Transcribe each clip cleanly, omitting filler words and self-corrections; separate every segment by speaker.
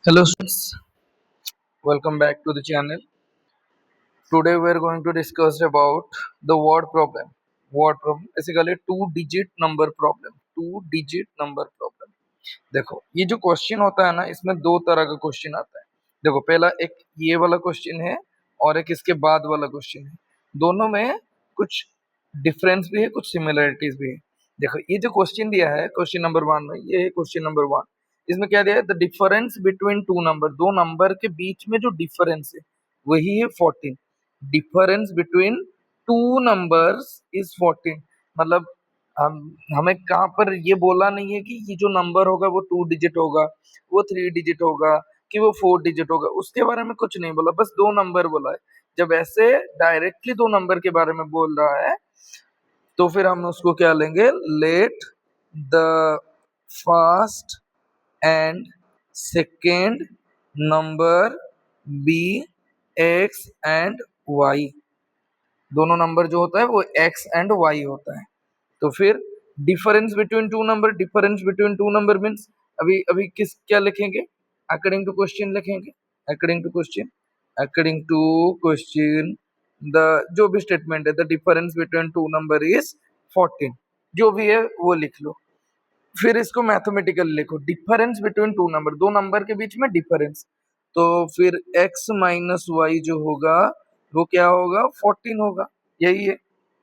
Speaker 1: Hello students, welcome back to the channel. Today we are going to discuss about the word problem. Word problem basically two-digit number problem. Two-digit number problem. देखो ये जो question होता है ना, इसमें दो तरह का क्वेश्चन आता है। देखो पहला एक ये वाला क्वेश्चन है और एक इसके बाद वाला क्वेश्चन है। दोनों में कुछ डिफरेंस भी है, कुछ सिमिलरिटीज भी है। देखो ये जो क्वेश्चन दिया है क्वेश्चन नंबर 1 में, ये है क्वेश्चन नंबर 1। इसमें क्या दिया है? The difference between two number, दो नंबर के बीच में जो डिफरेंस है वही है 14। Difference between two numbers is 14। मतलब हम हमें कहाँ पर ये बोला नहीं है कि ये जो नंबर होगा वो 2 डिजिट होगा, वो 3 डिजिट होगा, कि वो 4 डिजिट होगा। उसके बारे में कुछ नहीं बोला, बस दो नंबर बोला है। जब ऐसे डायरेक्टली दो नंबर के बारे में बोल रहा है तो फिर हम उसको क्या लेंगे? Let the first and second number be x and y. दोनों नंबर जो होता है वो एक्स एंड वाई होता है। तो फिर difference between two number, difference between two number means अभी अभी किस क्या लिखेंगे? अकॉर्डिंग टू क्वेश्चन लिखेंगे। According to question, according to question the जो भी स्टेटमेंट है, the difference between two number is 14, जो भी है वो लिख लो। फिर इसको मैथमेटिकल लिखो, डिफरेंस बिटवीन टू नंबर, दो नंबर के बीच में डिफरेंस। तो फिर x माइनस वाई जो होगा वो क्या होगा? 14 होगा। यही है,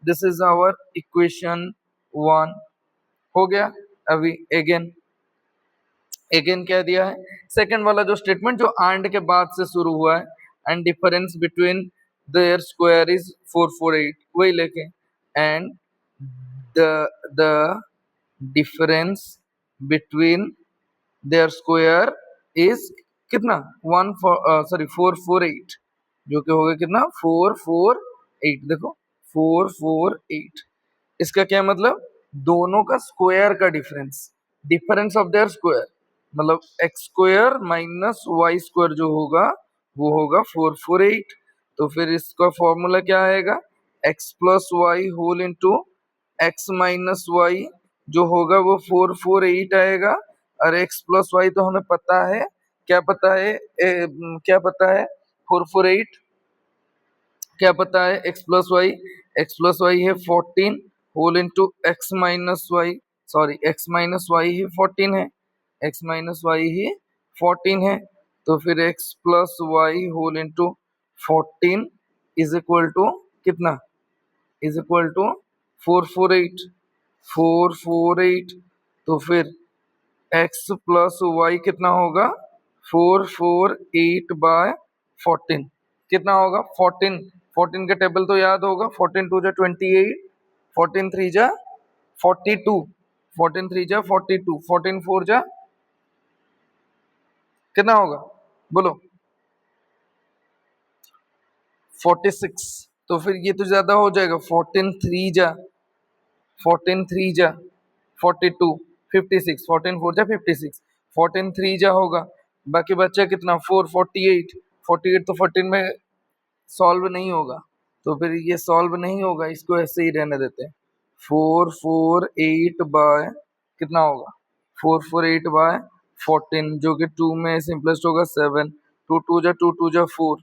Speaker 1: दिस इज आवर इक्वेशन 1। हो गया। अभी अगेन अगेन क्या दिया है? सेकंड वाला जो स्टेटमेंट जो एंड के बाद से शुरू हुआ है, and difference between their square is 448, वही लेके and the the difference between their square is कितना? 448, जो कि होगा कितना? 448। देखो 448, इसका क्या मतलब? दोनों का स्क्वायर का difference, difference of their square, मतलब x square minus y square जो होगा वो होगा 448। तो फिर इसका फॉर्मूला क्या आएगा? X plus y whole into x minus y जो होगा वो 448 आएगा। और एक्स प्लस वाई तो हमें पता है, क्या पता है? क्या पता है? 448 क्या पता है? एक्स प्लस वाई है 14 whole into x minus y, sorry x minus y ही 14 है, एक्स माइनस वाई ही 14 है। तो फिर x plus y whole into 14 is equal to कितना? Is equal to 448, 448। तो फिर एक्स प्लस वाई कितना होगा? 448/14 कितना होगा? 14। 14 के टेबल तो याद होगा, 14 टू जा 28, 14 थ्री जा 42, 14 थ्री जा 42, 14 फोर जा कितना होगा? बोलो। 46। तो फिर ये तो ज्यादा हो जाएगा, 14 थ्री जा 42, 56, 14 फोर जा 56, 14 थ्री जा होगा। बाकी बच्चा कितना? 448, 48 तो 14 में सॉल्व नहीं होगा, तो फिर ये सॉल्व नहीं होगा, इसको ऐसे ही रहने देते हैं। 448 बाय कितना होगा? 448/14, जो कि 2 में सिंपलेस्ट होगा 7, 2 टू जा 2 टू जा 4।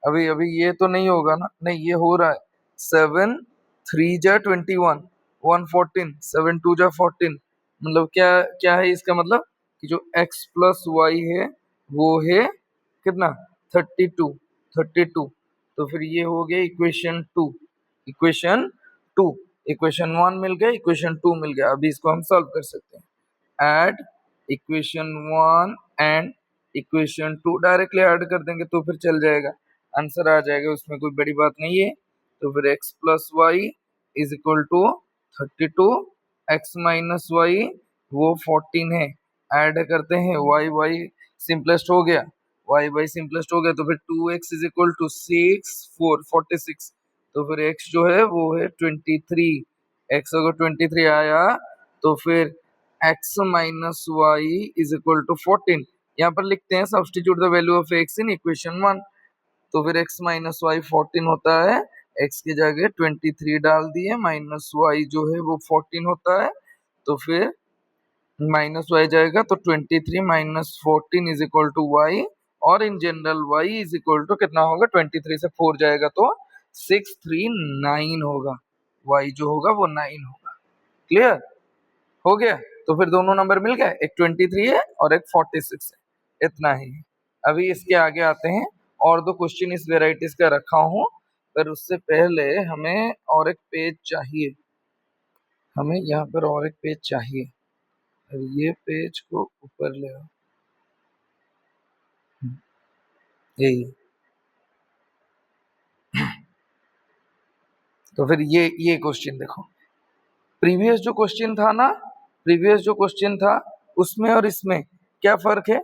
Speaker 1: अभी अभी ये तो नहीं होगा ना? नहीं, ये हो रहा है। 7 3 जा 21, 114, 7 टू जा 14। मतलब क्या क्या है इसका मतलब? कि जो x प्लस वाई है वो है कितना? 32, 32। तो फिर ये हो गया इक्वेशन 2। इक्वेशन 2, इक्वेशन 1 मिल गया, इक्वेशन 2 मिल गया। अभी इसको हम सॉल्व कर सकते हैं। Add equation 1 and equation 2 directly add कर देंगे तो फिर चल जाएगा, आंसर आ जाएगा, उसमें कोई बड़ी बात नहीं है। तो फिर x plus y is equal to 32, x minus y वो 14 है। ऐड करते हैं, y y सिंपलेस्ट हो गया, y y सिंपलेस्ट हो गया। तो फिर 2x इज इक्वल टू 6 4 46। तो फिर x जो है वो है 23। x अगर 23 आया तो फिर x minus y is equal to 14। यहाँ पर लिखते हैं substitute the value of x in equation 1। तो फिर x माइनस वाई 14 होता है, x की जगह 23 डाल दिए, माइनस वाई जो है वो 14 होता है। तो फिर माइनस वाई जाएगा तो 23 minus 14 is equal to y, और in general y is equal to कितना होगा, 23 से 4 जाएगा तो 639 होगा, वाई जो होगा वो 9 होगा। क्लियर हो गया? तो फिर दोनों नंबर मिल गए, एक 23 है और एक 46 है, इतना ही। अभी इसके आगे आते हैं, और दो क्वेश्चन इस वेराइटीज का रखा हूं, पर उससे पहले हमें और एक पेज चाहिए, हमें यहाँ पर और एक पेज चाहिए, ये पेज को ऊपर ले आओ, यही। तो फिर ये क्वेश्चन देखो, प्रीवियस जो क्वेश्चन था ना, प्रीवियस जो क्वेश्चन था उसमें और इसमें क्या फर्क है,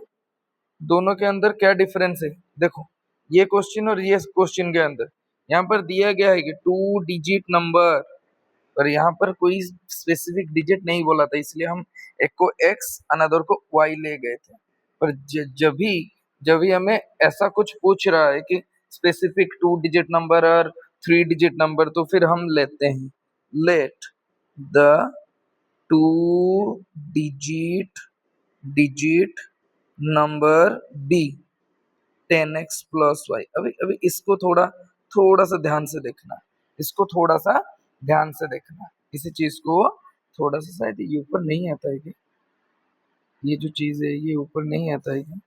Speaker 1: दोनों के अंदर क्या डिफरेंस है, देखो ये क्वेश्चन और ये क्वेश्चन के अंदर यहाँ पर दिया गया है कि 2 डिजिट नंबर, पर यहाँ पर कोई स्पेसिफिक डिजिट नहीं बोला था, इसलिए हम एक को x अनदर को y ले गए थे। पर जब भी हमें ऐसा कुछ पूछ रहा है कि स्पेसिफिक 2 डिजिट नंबर और 3 डिजिट नंबर, तो फिर हम लेते हैं, let the 2 digit digit number be 10x plus y. अभी अभी इसको थोड़ा थोड़ा सा ध्यान से देखना, इसको थोड़ा सा ध्यान से देखना, इसी चीज को थोड़ा सा, शायद ये ऊपर नहीं आता है कि, ये जो चीज है ये ऊपर नहीं आता है कि,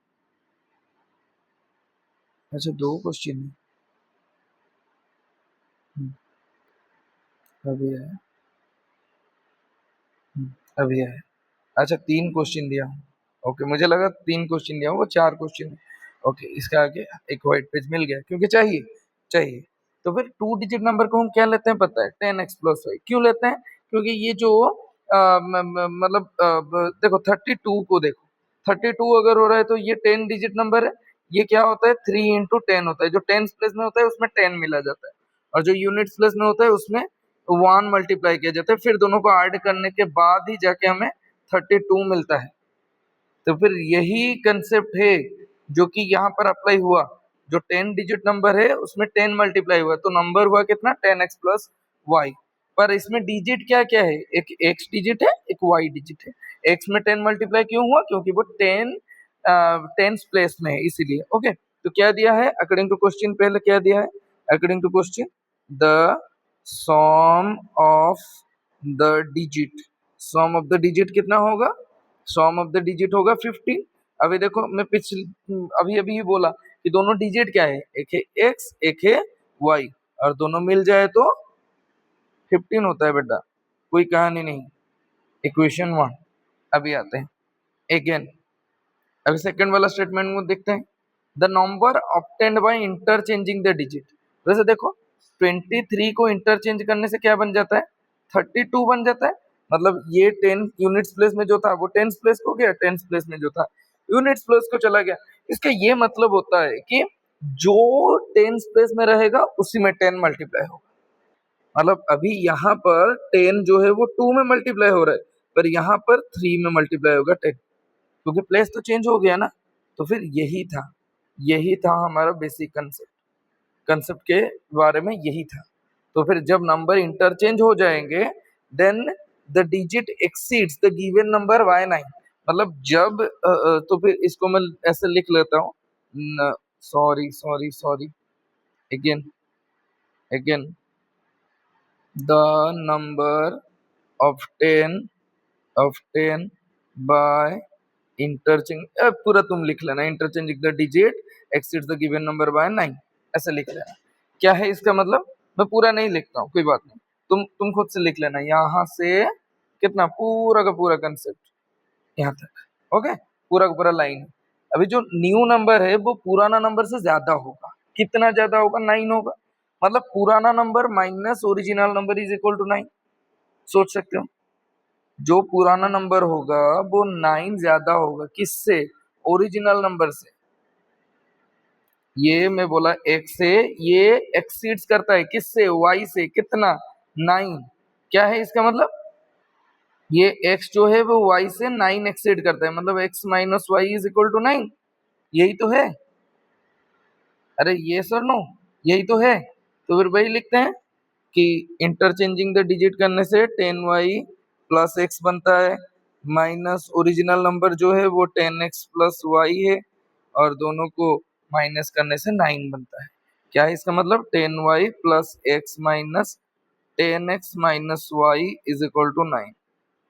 Speaker 1: अच्छा दो क्वेश्चन है, अभी है, अभी है, अच्छा 3 क्वेश्चन दिया हूँ, ओके मुझे लगा 3 क्वेश्चन दिया हूँ, वो 4 क्वेश्चन है। ओके इसके आगे एक व्हाइट पेज मिल गया, क्योंकि चाहिए चाहिए। तो फिर 2 डिजिट नंबर को हम क्या लेते हैं पता है, 10x प्लस वाई। क्यों लेते हैं? क्योंकि ये जो मतलब देखो 32 को देखो, 32 अगर हो रहा है तो ये 10 डिजिट नंबर है, ये क्या होता है 3 into 10 होता है, जो टेंस प्लेस में होता है उसमें 10 मिला जाता है, और जो यूनिट्स प्लेस में होता है उसमें 1 मल्टीप्लाई किया जाता है, फिर दोनों को ऐड करने के बाद ही जाके हमें 32 मिलता है। तो फिर यही कंसेप्ट है जो कि यहाँ पर अप्लाई हुआ, जो 10 डिजिट नंबर है उसमें 10 मल्टीप्लाई हुआ, तो नंबर हुआ कितना 10x प्लस वाई। पर इसमें डिजिट क्या क्या है, एक x डिजिट है एक y डिजिट है, x में 10 मल्टीप्लाई क्यों हुआ, क्योंकि वो 10 प्लेस में है इसीलिए। ओके तो क्या दिया है अकॉर्डिंग टू क्वेश्चन, पहले क्या दिया है according to question, the sum of the digit, sum of the digit कितना होगा, सम ऑफ द डिजिट होगा 15। अभी देखो मैं पिछले अभी अभी ही बोला कि दोनों डिजिट क्या है, एक है x एक है y, और दोनों मिल जाए तो 15 होता है बेटा, कोई कहानी नहीं। इक्वेशन 1 अभी आते हैं अगेन, अभी सेकंड वाला स्टेटमेंट को देखते हैं, the number obtained by interchanging the digit. वैसे देखो 23 को इंटरचेंज करने से क्या बन जाता है, 32 बन जाता है, मतलब ये 10 यूनिट्स प्लेस में जो था वो टेंस प्लेस को गया, टेंस प्लेस में जो था यूनिट्स प्लेस को चला गया। इसका ये मतलब होता है कि जो टेंस प्लेस में रहेगा उसी में 10 मल्टीप्लाई होगा, मतलब अभी यहाँ पर 10 जो है वो 2 में मल्टीप्लाई हो रहा है, पर यहाँ पर 3 में मल्टीप्लाई होगा 10, क्योंकि प्लेस तो चेंज हो गया ना। तो फिर यही था हमारा बेसिक कंसेप्ट, कंसेप्ट के बारे में यही था। तो फिर जब नंबर इंटरचेंज हो जाएंगे, then the digit exceeds the given number by 9, मतलब जब तो फिर इसको मैं ऐसे लिख लेता हूँ, sorry sorry sorry, again again, the number of 10 by interchange, पूरा तुम लिख लेना, interchange the digit exceeds the given number by 9, ऐसे लिख लेना। क्या है इसका मतलब, मैं पूरा नहीं लिखता हूँ कोई बात नहीं, तुम खुद से लिख लेना, यहाँ से कितना पूरा का पूरा कंसेप्ट यहाँ तक, ओके पूरा का पूरा लाइन। अभी जो न्यू नंबर है वो पुराना नंबर से ज्यादा होगा, कितना ज्यादा होगा 9 होगा, मतलब पुराना number minus original number is equal to 9, सोच सकते हो, जो पुराना नंबर होगा वो 9 ज्यादा होगा किससे, ओरिजिनल नंबर से। ये मैं बोला x से, ये एक्सीड्स करता है किससे, y से, कितना 9, क्या है इसका मतलब, ये x जो है वो y से 9 एक्सीड करता है, मतलब x minus y is equal to 9, यही तो है, अरे ये सर नो, यही तो है। तो फिर वही लिखते हैं कि इंटरचेंजिंग द डिजिट करने से 10y प्लस x बनता है, माइनस ओरिजिनल नंबर जो है वो 10x प्लस वाई है, और दोनों को माइनस करने से 9 बनता है। क्या है इसका मतलब? 10y plus x minus 10x minus y is equal to 9।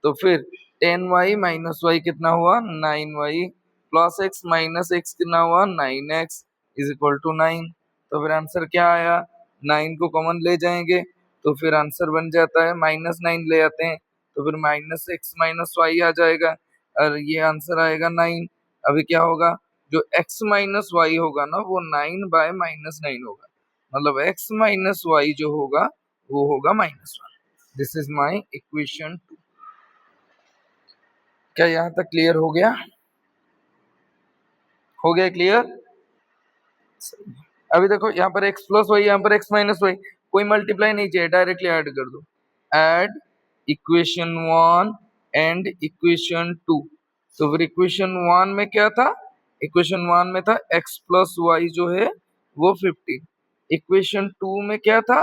Speaker 1: तो फिर 10y माइनस वाई कितना हुआ? 9y plus x minus x कितना हुआ? 9x is equal to 9। तो फिर आंसर क्या आया? 9 को कॉमन ले जाएंगे तो फिर आंसर बन जाता है -9 ले आते हैं तो फिर माइनस एक्स माइनस वाई आ जाएगा और ये आंसर आएगा 9। अभी क्या होगा? जो x माइनस वाई होगा ना वो 9/-9 होगा, मतलब x माइनस वाई जो होगा वो होगा -1। This is my equation 2। क्या यहाँ तक क्लियर हो गया? हो गया क्लियर? अभी देखो यहाँ पर x प्लस वाई, यहाँ पर x माइनस वाई, कोई मल्टीप्लाई नहीं चाहिए, डायरेक्टली ऐड कर दो। Add equation 1 and equation 2। तो फिर इक्वेशन 1 में क्या था? इक्वेशन 1 में था x प्लस वाई जो है वो 15। इक्वेशन 2 में क्या था?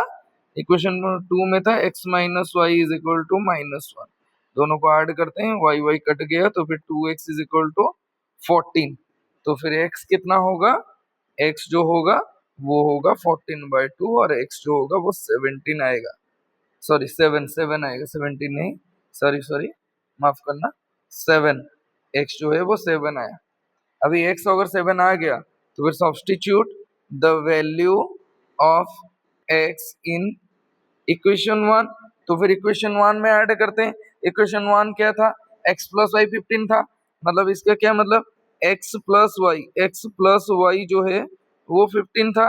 Speaker 1: इक्वेशन 2 में था x minus y is equal to -1। दोनों को ऐड करते हैं, वाई वाई कट गया तो फिर 2x इज इक्वल टू 14। तो फिर x कितना होगा? x जो होगा वो होगा 14/2 और x जो होगा वो 17 आएगा। सॉरी 7 आएगा, 17 नहीं, सॉरी सॉरी, माफ करना, 7। x जो है वो 7 आया। अभी x अगर 7 आ गया तो फिर substitute the value of x in equation 1। तो फिर इक्वेशन 1 में ऐड करते हैं। इक्वेशन 1 क्या था? x प्लस वाई 15 था, मतलब इसका क्या मतलब? x प्लस वाई जो है वो 15 था।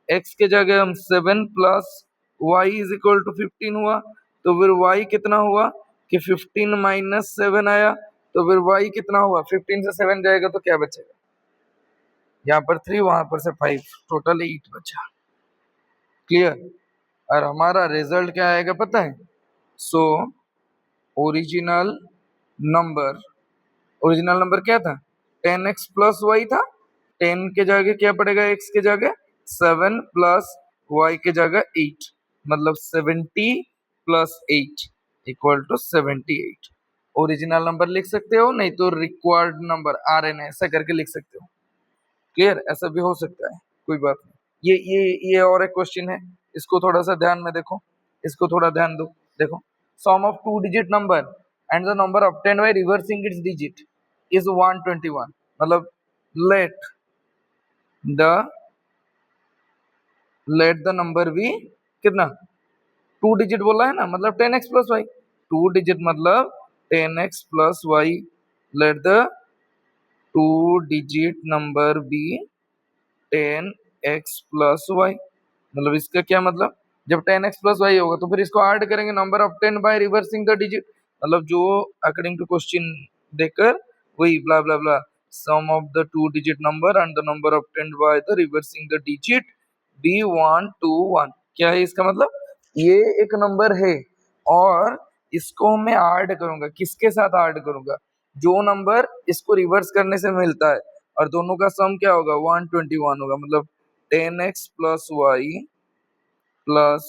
Speaker 1: x के जगह हम 7 plus y is equal to 15 हुआ। तो फिर y कितना हुआ कि 15 माइनस 7 आया। तो फिर y कितना हुआ? 15 से 7 जाएगा तो क्या बचेगा? यहाँ पर 3, वहां पर से 5, टोटल 8 बचा। क्लियर? और हमारा रिजल्ट क्या आएगा पता है? So original number, original number क्या था? 10x प्लस वाई था। 10 के जगह क्या पड़ेगा? x के जगह 7 प्लस y के जगह 8, मतलब 70 plus 8 equal to 78। Original number लिख सकते हो, नहीं तो रिक्वायर्ड नंबर RN ऐसा करके लिख सकते हो। क्लियर? ऐसा भी हो सकता है, कोई बात नहीं। ये और एक क्वेश्चन है, इसको थोड़ा सा ध्यान में देखो, इसको थोड़ा ध्यान दो। देखो, sum of two digit number and the number obtained by reversing its digit is 121। मतलब let the let the number be कितना? टू डिजिट बोला है ना, मतलब 10x plus Y. To digit मतलब 10x plus y. Let the two digit number be 10x plus y. मतलब इसका क्या मतलब? जब 10x प्लस वाई होगा तो फिर इसको ऐड करेंगे number of 10 by reversing the digit, मतलब जो अकॉर्डिंग टू क्वेश्चन देकर वही blah blah blah, sum of the two digit number and the number of 10 by the reversing the digit be 121। क्या है इसका मतलब? ये एक नंबर है और इसको मैं ऐड करूंगा, किसके साथ ऐड करूंगा? जो नंबर इसको रिवर्स करने से मिलता है, और दोनों का सम क्या होगा? 121 होगा। मतलब 10x plus y plus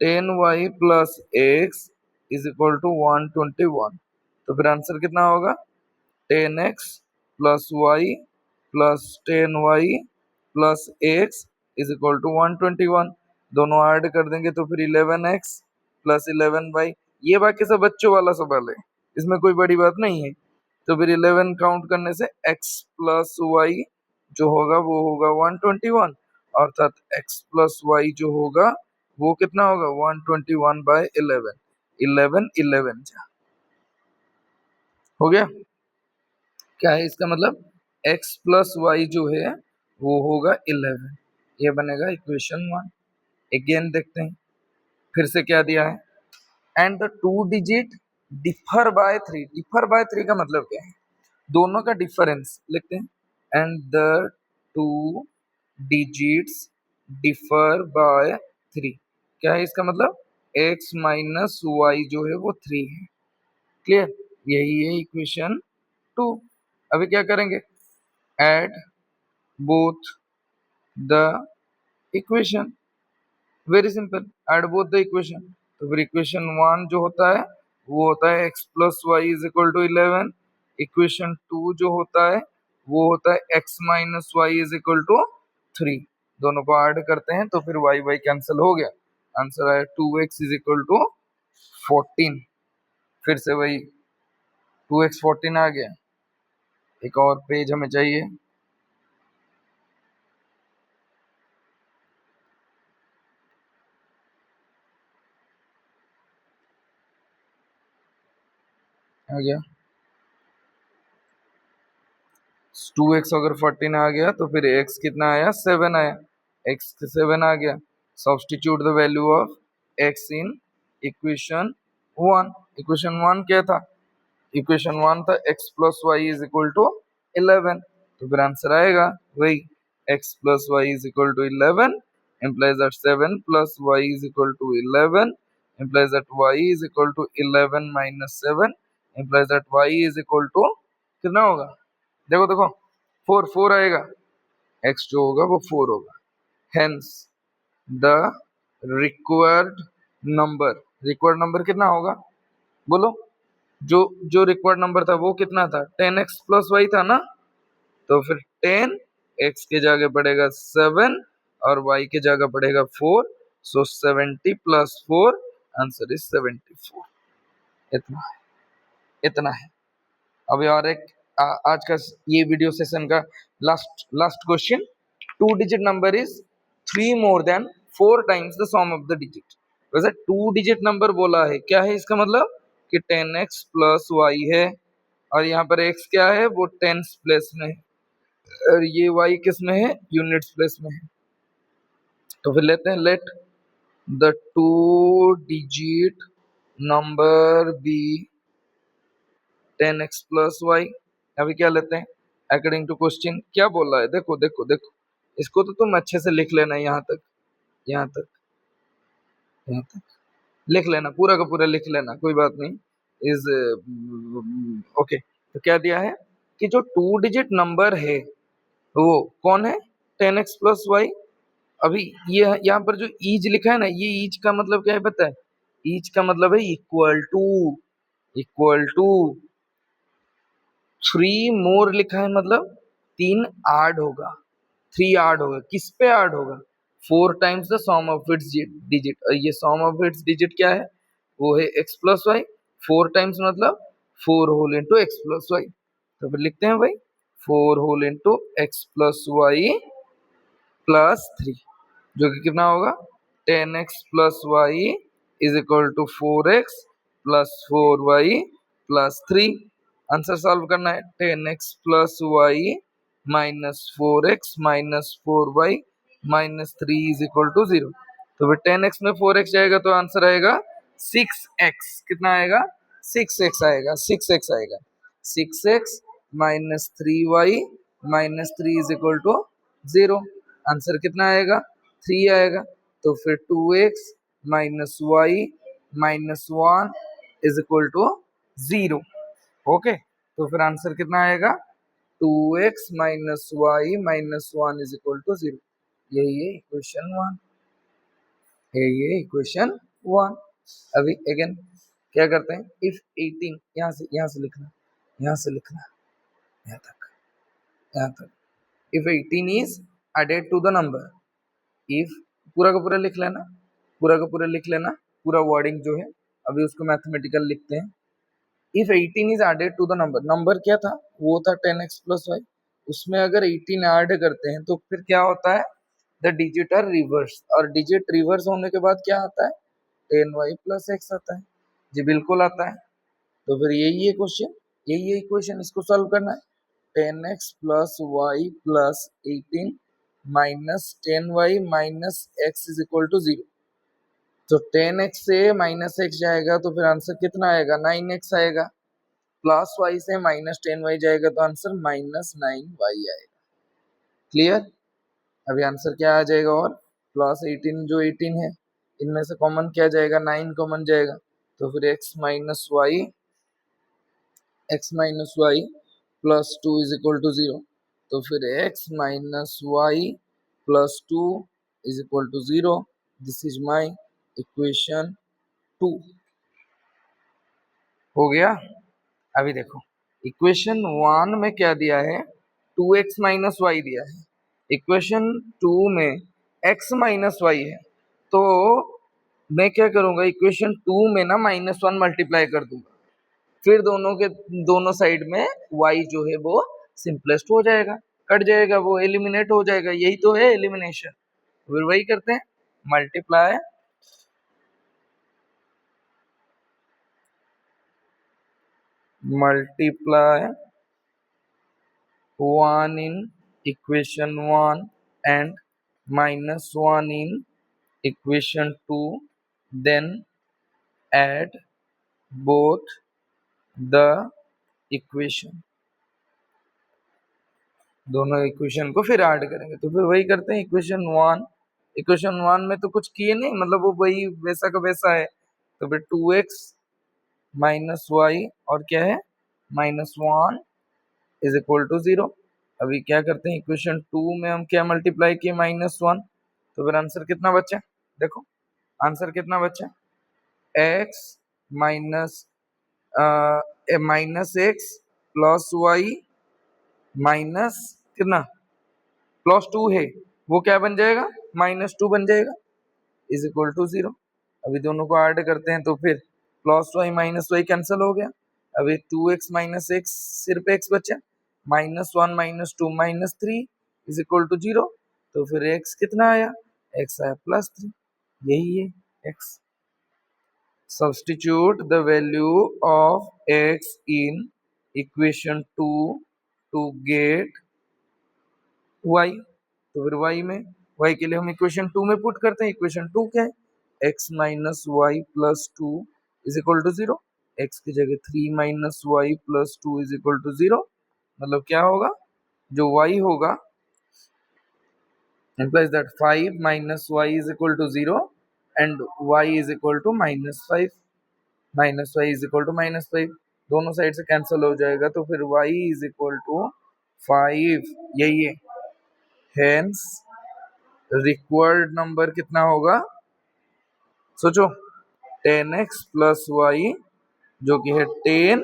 Speaker 1: 10y plus x is equal to 121। तो फिर आंसर कितना होगा? 10x plus y plus 10y plus x is equal to 121। दोनों ऐड कर देंगे तो फिर 11x प्लस 11y। ये बाकी सब बच्चों वाला सवाल है, इसमें कोई बड़ी बात नहीं है। तो फिर 11 काउंट करने से x प्लस वाई जो होगा वो होगा 121, अर्थात x प्लस वाई जो होगा वो कितना होगा? 121/11। 11 11 हो गया। क्या है इसका मतलब? x प्लस वाई जो है वो होगा 11। ये बनेगा इक्वेशन 1। अगेन देखते हैं फिर से क्या दिया है। And the two digit differ by 3। Differ by 3 का मतलब क्या है? दोनों का डिफरेंस लिखते हैं। And the two digits differ by 3। क्या है इसका मतलब? x माइनस वाई जो है वो 3 है। क्लियर? यही है इक्वेशन 2। अभी क्या करेंगे? Add both the equation. Very simple, add both the equation. तो फिर इक्वेशन 1 जो होता है वो होता है x plus y is equal to 11। Equation 2 जो होता है वो होता है x minus y is equal to 3। दोनों को ऐड करते हैं तो फिर y y कैंसिल हो गया, आंसर आया 2x इज इक्वल टू 14। फिर से वही 2x 14 आ गया। एक और पेज हमें चाहिए। आ गया 2x, अगर 14 आ गया तो फिर x कितना आया, 7 आया। x 7 आ गया। Substitute the value of x in equation 1। Equation 1 क्या था, इक्वेशन 1 था x plus y is equal to 11। तो फिर आंसर आएगा वही x plus y is equal to 11 implies that 7 plus y is equal to 11 implies that y is equal to 11 minus 7 implies that y is equal to कितना होगा, देखो देखो 4 4 आएगा, x जो होगा वो 4 होगा। Hence the required number, required number कितना होगा बोलो, जो जो रिक्वायर्ड नंबर था वो कितना था, 10x प्लस वाई था ना। तो फिर 10 x के जगह पड़ेगा 7 और y के जगह पड़ेगा 4। सो 70 प्लस 4, आंसर इज 74। इतना है, इतना है। अभी और एक आज का ये वीडियो सेशन का last last question. Two digit number is 3 more than 4 times the sum of the digit. वैसे टू डिजिट नंबर बोला है, क्या है इसका मतलब कि 10x प्लस वाई है और यहाँ पर x क्या है वो टेंस प्लेस में है और ये y किस में है, यूनिट्स प्लेस में है। तो फिर लेते हैं let the two digit number be 10x plus y. अभी क्या लेते हैं, अकॉर्डिंग टू क्वेश्चन क्या बोल रहा है, देखो देखो देखो, इसको तो तुम अच्छे से लिख लेना, यहाँ तक यहाँ तक यहाँ तक लिख लेना, पूरा का पूरा लिख लेना, कोई बात नहीं। Is okay. तो क्या दिया है कि जो टू डिजिट नंबर है वो कौन है, 10x प्लस वाई। अभी ये यहाँ पर जो ईज लिखा है ना, ये ईज का मतलब क्या है पता है, ईज का मतलब है इक्वल टू। इक्वल टू 3 मोर लिखा है मतलब 3 ऐड होगा, 3 ऐड होगा, किस पे ऐड होगा, 4 times the sum of its digit. और ये सम ऑफ इट्स डिजिट क्या है, वो है x प्लस वाई। 4 टाइम्स मतलब 4 whole into x plus y. तो फिर लिखते हैं भाई 4 whole into x plus y plus 3, जो कि कितना होगा 10x plus y is equal to 4x plus 4y plus 3। Answer solve करना है, 10x plus y minus 4x minus 4y minus 3 is equal to 0। तो फिर 10x में 4x जाएगा तो आंसर आएगा 6x। कितना आएगा, 6x आएगा, 6x आएगा। 6x minus 3y minus 3 is equal to 0। Answer कितना आएगा, 3 आएगा। तो फिर 2x minus y minus 1 is equal to 0। Okay, तो फिर आंसर कितना आएगा, 2x minus y minus 1 is equal to 0। यही है इक्वेशन 1, यही है इक्वेशन 1। अभी अगेन क्या करते हैं, इफ 18, यहाँ से लिखना, यहाँ से लिखना, यहाँ तक, यहाँ तक। If 18 is added to the number, if पूरा का पूरा लिख लेना, पूरा का पूरा लिख लेना, पूरा वर्डिंग जो है। अभी उसको मैथमेटिकल लिखते हैं। If 18 is added to the number, number क्या था, वो था 10x प्लस वाई, उसमें अगर 18 ऐड करते हैं तो फिर क्या होता है, द डिजिट आर रिवर्स, और डिजिट रिवर्स होने के बाद क्या आता है, 10y प्लस x आता है। जी बिल्कुल आता है। तो फिर यही है क्वेश्चन, यही है इक्वेशन, इसको सॉल्व करना है। 10x plus y plus 18 minus 10y minus x is equal to 0। तो 10x से माइनस x जाएगा तो फिर आंसर कितना आएगा, 9x आएगा। प्लस y से माइनस 10y जाएगा तो आंसर माइनस 9y आएगा। क्लियर। अभी आंसर क्या आ जाएगा, और प्लस 18 जो 18 है इनमें से कॉमन क्या जाएगा, 9 कॉमन जाएगा। तो फिर x minus y plus 2 is equal to 0। तो फिर x minus y plus 2 is equal to 0। This is my equation 2। हो गया। अभी देखो इक्वेशन 1 में क्या दिया है, 2x माइनस वाई दिया है। इक्वेशन 2 में x माइनस वाई है, तो मैं क्या करूंगा, इक्वेशन 2 में ना -1 मल्टीप्लाई कर दूंगा, फिर दोनों साइड में y जो है वो सिंपलेस्ट हो जाएगा, कट जाएगा, वो एलिमिनेट हो जाएगा। यही तो है एलिमिनेशन। फिर वही करते हैं, multiply multiply 1 in equation 1 and -1 in equation 2, then add both the equation। दोनों इक्वेशन को फिर ऐड करेंगे, तो फिर वही करते हैं। इक्वेशन 1 में तो कुछ किए नहीं, मतलब वो वही वैसा का वैसा है। तो फिर 2x माइनस वाई और क्या है -1 इज इक्वल टू 0। अभी क्या करते हैं, इक्वेशन 2 में हम क्या मल्टीप्लाई किए -1, तो फिर आंसर कितना बचा, देखो आंसर कितना बचा, x minus -x plus y minus कितना +2 है, वो क्या बन जाएगा -2 बन जाएगा, इज इक्वल टू 0। अभी दोनों को ऐड करते हैं तो फिर +y माइनस वाई कैंसिल हो गया। अभी 2x माइनस एक्स, सिर्फ x बचा, -1 -2 -3 इज इक्वल टू 0। तो फिर x कितना आया, x आया +3, यही है x। Substitute the value of x in equation 2 to get y। तो फिर y में, y के लिए हम इक्वेशन 2 में पुट करते हैं। इक्वेशन 2 क्या है, x minus y plus 2 is equal to 0। x की जगह 3 minus y plus 2 is equal to 0। मतलब क्या होगा, जो y होगा implies that 5 minus y is equal to 0 and y is equal to -5। Minus y is equal to -5, दोनों side से cancel हो जाएगा, तो फिर y इज इक्वल टू 5, यही है। हेंस रिक्वायर्ड नंबर कितना होगा, सोचो 10x प्लस वाई, जो कि है 10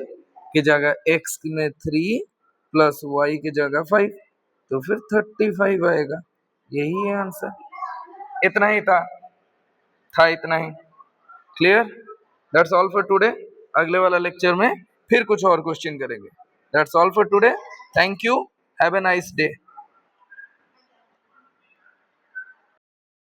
Speaker 1: की जगह x में 3 प्लस y की जगह 5, तो फिर 35 आएगा। यही है आंसर। इतना ही था इतना ही। Clear, that's all for today. अगले वाला लेक्चर में फिर कुछ और क्वेश्चन करेंगे। That's all for today. Thank you, have a nice day.